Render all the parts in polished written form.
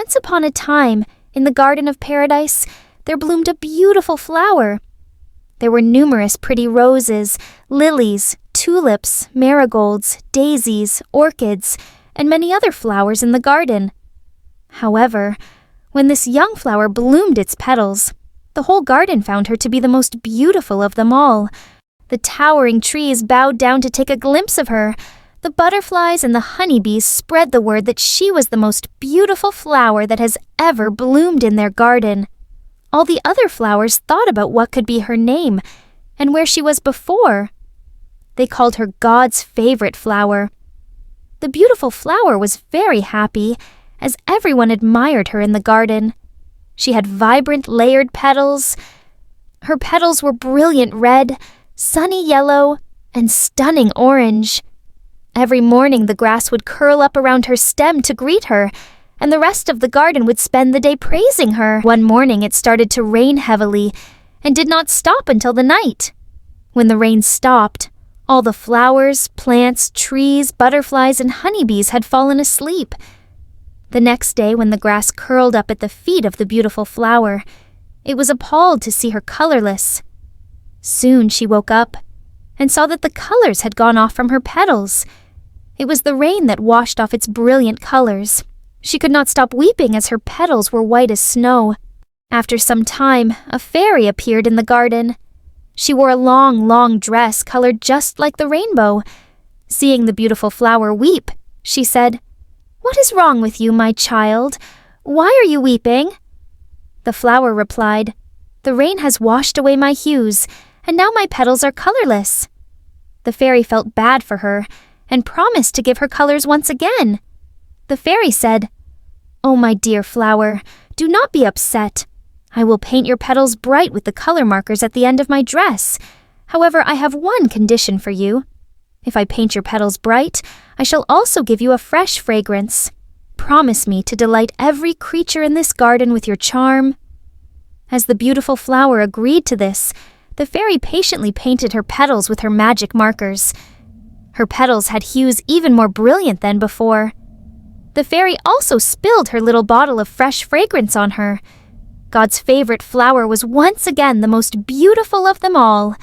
Once upon a time, in the Garden of Paradise, there bloomed a beautiful flower. There were numerous pretty roses, lilies, tulips, marigolds, daisies, orchids, and many other flowers in the garden. However, when this young flower bloomed its petals, the whole garden found her to be the most beautiful of them all. The towering trees bowed down to take a glimpse of her. The butterflies and the honeybees spread the word that she was the most beautiful flower that has ever bloomed in their garden. All the other flowers thought about what could be her name and where she was before. They called her God's favorite flower. The beautiful flower was very happy, as everyone admired her in the garden. She had vibrant, layered petals. Her petals were brilliant red, sunny yellow, and stunning orange. Every morning the grass would curl up around her stem to greet her, and the rest of the garden would spend the day praising her. One morning it started to rain heavily, and did not stop until the night. When the rain stopped, all the flowers, plants, trees, butterflies, and honeybees had fallen asleep. The next day, when the grass curled up at the feet of the beautiful flower, it was appalled to see her colorless. Soon she woke up and saw that the colors had gone off from her petals. It was the rain that washed off its brilliant colors. She could not stop weeping as her petals were white as snow. After some time, a fairy appeared in the garden. She wore a long, long dress colored just like the rainbow. Seeing the beautiful flower weep, she said, "What is wrong with you, my child? Why are you weeping?" The flower replied, "The rain has washed away my hues, and now my petals are colorless." The fairy felt bad for her and promised to give her colors once again. The fairy said, "Oh, my dear flower, do not be upset. I will paint your petals bright with the color markers at the end of my dress. However, I have one condition for you. If I paint your petals bright, I shall also give you a fresh fragrance. Promise me to delight every creature in this garden with your charm." As the beautiful flower agreed to this, the fairy patiently painted her petals with her magic markers. Her petals had hues even more brilliant than before. The fairy also spilled her little bottle of fresh fragrance on her. God's favorite flower was once again the most beautiful of them all.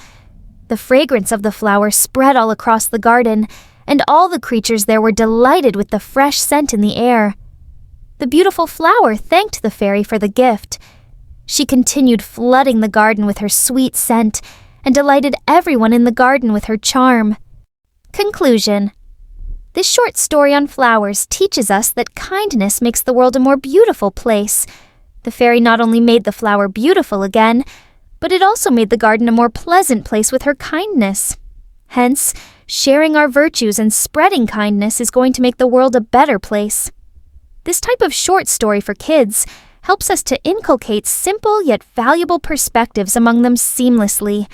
The fragrance of the flower spread all across the garden, and all the creatures there were delighted with the fresh scent in the air. The beautiful flower thanked the fairy for the gift. She continued flooding the garden with her sweet scent and delighted everyone in the garden with her charm. Conclusion. This short story on flowers teaches us that kindness makes the world a more beautiful place. The fairy not only made the flower beautiful again, but it also made the garden a more pleasant place with her kindness. Hence, sharing our virtues and spreading kindness is going to make the world a better place. This type of short story for kids helps us to inculcate simple yet valuable perspectives among them seamlessly,